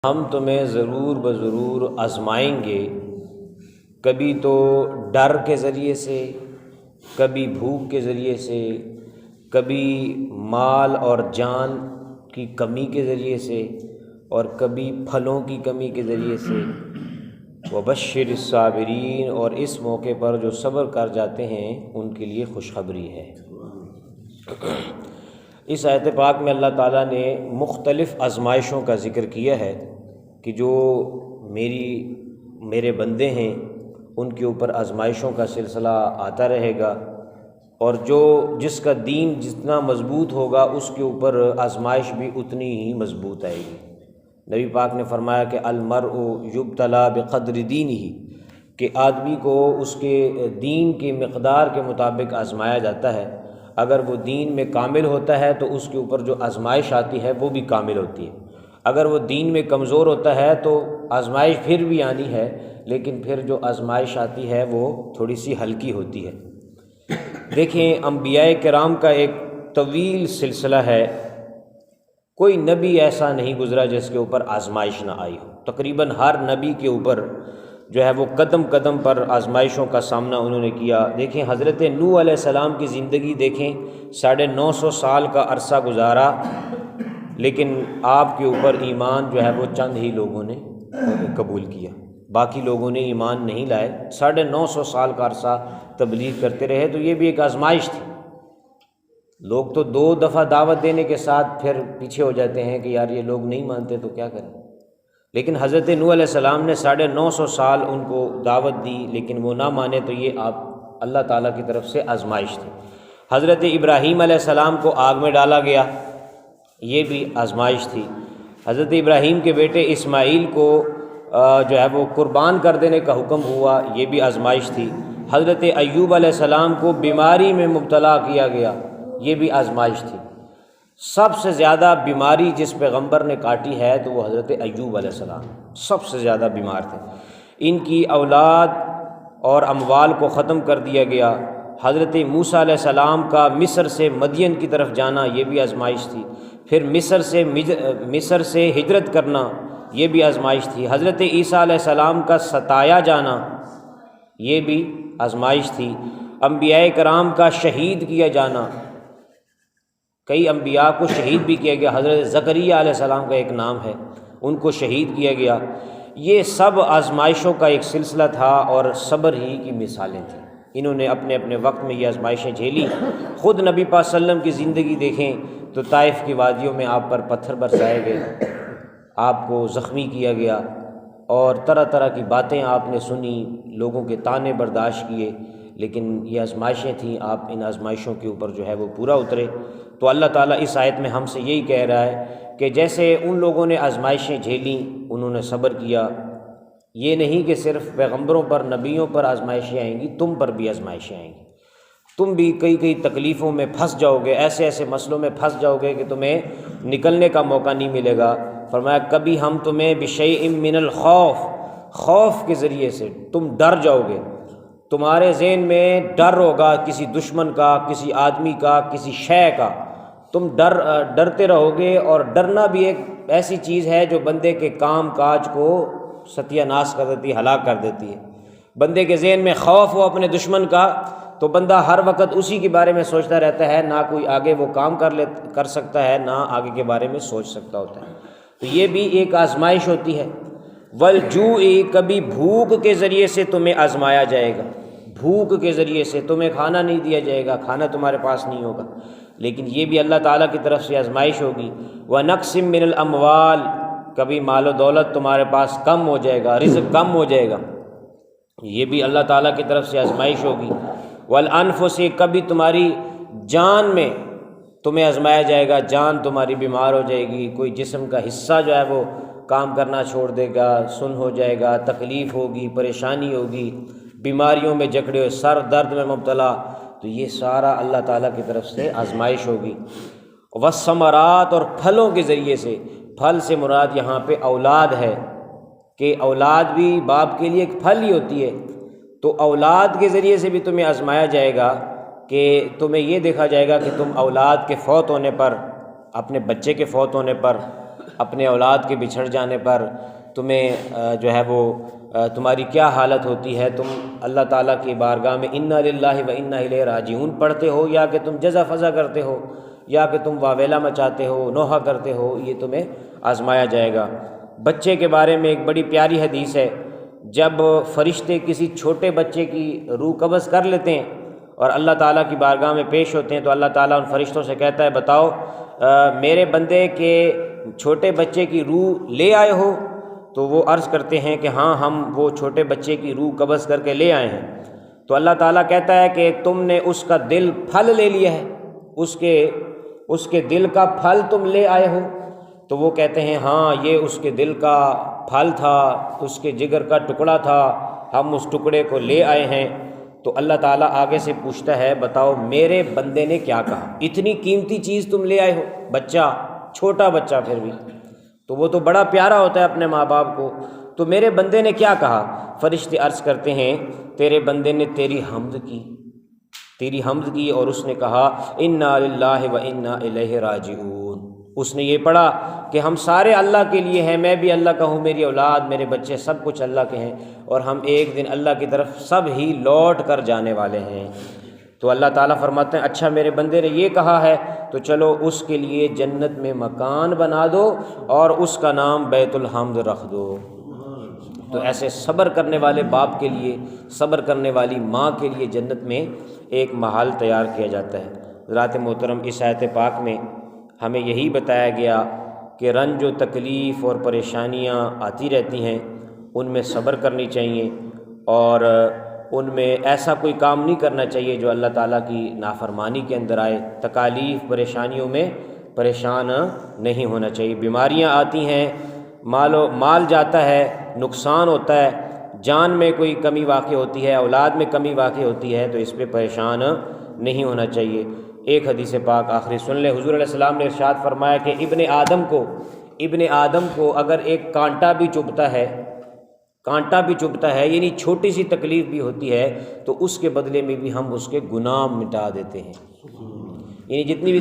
ہم تمہیں ضرور بضرور آزمائیں گے، کبھی تو ڈر کے ذریعے سے، کبھی بھوک کے ذریعے سے، کبھی مال اور جان کی کمی کے ذریعے سے، اور کبھی پھلوں کی کمی کے ذریعے سے۔ وبشر الصابرین، اور اس موقع پر جو صبر کر جاتے ہیں ان کے لیے خوشخبری ہے۔ اس آیت پاک میں اللہ تعالیٰ نے مختلف آزمائشوں کا ذکر کیا ہے کہ جو میرے بندے ہیں ان کے اوپر آزمائشوں کا سلسلہ آتا رہے گا، اور جس کا دین جتنا مضبوط ہوگا اس کے اوپر آزمائش بھی اتنی ہی مضبوط آئے گی۔ نبی پاک نے فرمایا کہ المرء یبتلی بقدر دینہ، کہ آدمی کو اس کے دین کی مقدار کے مطابق آزمایا جاتا ہے۔ اگر وہ دین میں کامل ہوتا ہے تو اس کے اوپر جو آزمائش آتی ہے وہ بھی کامل ہوتی ہے۔ اگر وہ دین میں کمزور ہوتا ہے تو آزمائش پھر بھی آنی ہے، لیکن پھر جو آزمائش آتی ہے وہ تھوڑی سی ہلکی ہوتی ہے۔ دیکھیں، انبیاء کرام کا ایک طویل سلسلہ ہے، کوئی نبی ایسا نہیں گزرا جس کے اوپر آزمائش نہ آئی ہو۔ تقریباً ہر نبی کے اوپر جو ہے وہ قدم قدم پر آزمائشوں کا سامنا انہوں نے کیا۔ دیکھیں حضرت نوح علیہ السلام کی زندگی دیکھیں، 950 سال کا عرصہ گزارا، لیکن آپ کے اوپر ایمان جو ہے وہ چند ہی لوگوں نے قبول کیا، باقی لوگوں نے ایمان نہیں لائے۔ 950 سال کا عرصہ تبلیغ کرتے رہے، تو یہ بھی ایک آزمائش تھی۔ لوگ تو 2 دفعہ دعوت دینے کے ساتھ پھر پیچھے ہو جاتے ہیں کہ یار یہ لوگ نہیں مانتے تو کیا کریں، لیکن حضرت نوح علیہ السلام نے 950 سال ان کو دعوت دی، لیکن وہ نہ مانے، تو یہ اللہ تعالیٰ کی طرف سے آزمائش تھی۔ حضرت ابراہیم علیہ السلام کو آگ میں ڈالا گیا، یہ بھی آزمائش تھی۔ حضرت ابراہیم کے بیٹے اسماعیل کو جو ہے وہ قربان کر دینے کا حکم ہوا، یہ بھی آزمائش تھی۔ حضرت ایوب علیہ السلام کو بیماری میں مبتلا کیا گیا، یہ بھی آزمائش تھی۔ سب سے زیادہ بیماری جس پیغمبر نے کاٹی ہے تو وہ حضرت ایوب علیہ السلام سب سے زیادہ بیمار تھے۔ ان کی اولاد اور اموال کو ختم کر دیا گیا۔ حضرت موسیٰ علیہ السلام کا مصر سے مدین کی طرف جانا، یہ بھی آزمائش تھی۔ پھر مصر سے ہجرت کرنا، یہ بھی آزمائش تھی۔ حضرت عیسیٰ علیہ السلام کا ستایا جانا، یہ بھی آزمائش تھی۔ انبیاء کرام کا شہید کیا جانا، کئی انبیاء کو شہید بھی کیا گیا۔ حضرت زکریا علیہ السلام کا ایک نام ہے، ان کو شہید کیا گیا۔ یہ سب آزمائشوں کا ایک سلسلہ تھا اور صبر ہی کی مثالیں تھیں۔ انہوں نے اپنے اپنے وقت میں یہ آزمائشیں جھیلی۔ خود نبی پاک صلی اللہ علیہ وسلم کی زندگی دیکھیں تو طائف کی وادیوں میں آپ پر پتھر برسائے گئے، آپ کو زخمی کیا گیا، اور طرح طرح کی باتیں آپ نے سنی، لوگوں کے طعنے برداشت کیے، لیکن یہ آزمائشیں تھیں۔ آپ ان آزمائشوں کے اوپر جو ہے وہ پورا اترے۔ تو اللہ تعالیٰ اس آیت میں ہم سے یہی کہہ رہا ہے کہ جیسے ان لوگوں نے آزمائشیں جھیلیں، انہوں نے صبر کیا، یہ نہیں کہ صرف پیغمبروں پر، نبیوں پر آزمائشیں آئیں گی، تم پر بھی آزمائشیں آئیں گی۔ تم بھی کئی تکلیفوں میں پھنس جاؤ گے، ایسے مسئلوں میں پھنس جاؤ گے کہ تمہیں نکلنے کا موقع نہیں ملے گا۔ فرمایا کبھی ہم تمہیں بشیء من الخوف، خوف کے ذریعے سے تم ڈر جاؤ گے، تمہارے ذہن میں ڈر ہوگا کسی دشمن کا، کسی آدمی کا، کسی شے کا، تم ڈرتے رہو گے۔ اور ڈرنا بھی ایک ایسی چیز ہے جو بندے کے کام کاج کو ستیہ ناش کر دیتی ہے، ہلاک کر دیتی ہے۔ بندے کے ذہن میں خوف ہو اپنے دشمن کا تو بندہ ہر وقت اسی کے بارے میں سوچتا رہتا ہے، نہ کوئی آگے وہ کام کر سکتا ہے، نہ آگے کے بارے میں سوچ سکتا ہوتا ہے۔ تو یہ بھی ایک آزمائش ہوتی ہے۔ والجوع، کبھی بھوک کے ذریعے سے تمہیں آزمایا جائے گا، بھوک کے ذریعے سے تمہیں کھانا نہیں دیا جائے گا، کھانا تمہارے پاس نہیں ہوگا، لیکن یہ بھی اللہ تعالیٰ کی طرف سے آزمائش ہوگی۔ وَنَقْصٍ مِّنَ الْأَمْوَالِ، کبھی مال و دولت تمہارے پاس کم ہو جائے گا، رزق کم ہو جائے گا، یہ بھی اللہ تعالیٰ کی طرف سے آزمائش ہوگی۔ وَالْأَنفُسِ، کبھی تمہاری جان میں تمہیں آزمایا جائے گا، جان تمہاری بیمار ہو جائے گی، کوئی جسم کا حصہ جو ہے وہ کام کرنا چھوڑ دے گا، سن ہو جائے گا، تکلیف ہوگی، پریشانی ہوگی، بیماریوں میں جکڑے ہوئے، سر درد میں مبتلا، تو یہ سارا اللہ تعالیٰ کی طرف سے آزمائش ہوگی۔ والثمرات، اور پھلوں کے ذریعے سے، پھل سے مراد یہاں پہ اولاد ہے، کہ اولاد بھی باپ کے لیے ایک پھل ہی ہوتی ہے، تو اولاد کے ذریعے سے بھی تمہیں آزمایا جائے گا کہ تمہیں یہ دیکھا جائے گا کہ تم اولاد کے فوت ہونے پر، اپنے بچے کے فوت ہونے پر اپنے اولاد کے بچھڑ جانے پر تمہیں جو ہے وہ تمہاری کیا حالت ہوتی ہے، تم اللہ تعالیٰ کی بارگاہ میں انا للہ و انا الیہ راجعون پڑھتے ہو، یا کہ تم جزا فضا کرتے ہو، یا کہ تم واویلا مچاتے ہو، نوحہ کرتے ہو، یہ تمہیں آزمایا جائے گا۔ بچے کے بارے میں ایک بڑی پیاری حدیث ہے، جب فرشتے کسی چھوٹے بچے کی روح قبض کر لیتے ہیں اور اللہ تعالیٰ کی بارگاہ میں پیش ہوتے ہیں تو اللہ تعالیٰ ان فرشتوں سے کہتا ہے بتاؤ میرے بندے کے چھوٹے بچے کی روح لے آئے ہو؟ تو وہ عرض کرتے ہیں کہ ہاں ہم وہ چھوٹے بچے کی روح قبض کر کے لے آئے ہیں۔ تو اللہ تعالیٰ کہتا ہے کہ تم نے اس کا دل پھل لے لیا ہے، اس کے دل کا پھل تم لے آئے ہو؟ تو وہ کہتے ہیں ہاں یہ اس کے دل کا پھل تھا، اس کے جگر کا ٹکڑا تھا، ہم اس ٹکڑے کو لے آئے ہیں۔ تو اللہ تعالیٰ آگے سے پوچھتا ہے بتاؤ میرے بندے نے کیا کہا؟ اتنی قیمتی چیز تم لے آئے ہو، بچہ، چھوٹا بچہ پھر بھی، تو وہ تو بڑا پیارا ہوتا ہے اپنے ماں باپ کو، تو میرے بندے نے کیا کہا؟ فرشتے عرض کرتے ہیں تیرے بندے نے تیری حمد کی اور اس نے کہا انا للہ و انا الیہ راجعون۔ اس نے یہ پڑھا کہ ہم سارے اللہ کے لیے ہیں، میں بھی اللہ کا ہوں، میری اولاد، میرے بچے، سب کچھ اللہ کے ہیں، اور ہم ایک دن اللہ کی طرف سب ہی لوٹ کر جانے والے ہیں۔ تو اللہ تعالیٰ فرماتے ہیں اچھا میرے بندے نے یہ کہا ہے تو چلو اس کے لیے جنت میں مکان بنا دو اور اس کا نام بیت الحمد رکھ دو۔ تو ایسے صبر کرنے والے باپ کے لیے، صبر کرنے والی ماں کے لیے جنت میں ایک محل تیار کیا جاتا ہے۔ حضرات محترم، اس آیت پاک میں ہمیں یہی بتایا گیا کہ رنج و تکلیف اور پریشانیاں آتی رہتی ہیں، ان میں صبر کرنی چاہیے اور ان میں ایسا کوئی کام نہیں کرنا چاہیے جو اللہ تعالیٰ کی نافرمانی کے اندر آئے۔ تکالیف، پریشانیوں میں پریشان نہیں ہونا چاہیے۔ بیماریاں آتی ہیں، مال جاتا ہے، نقصان ہوتا ہے، جان میں کوئی کمی واقع ہوتی ہے، اولاد میں کمی واقع ہوتی ہے، تو اس پہ پریشان نہیں ہونا چاہیے۔ ایک حدیث پاک آخری سن لیں، حضور علیہ السلام نے ارشاد فرمایا کہ ابن آدم کو اگر ایک کانٹا بھی چبھتا ہے یعنی چھوٹی سی تکلیف بھی ہوتی ہے تو اس کے بدلے میں بھی ہم اس کے گناہ مٹا دیتے ہیں، یعنی جتنی بھی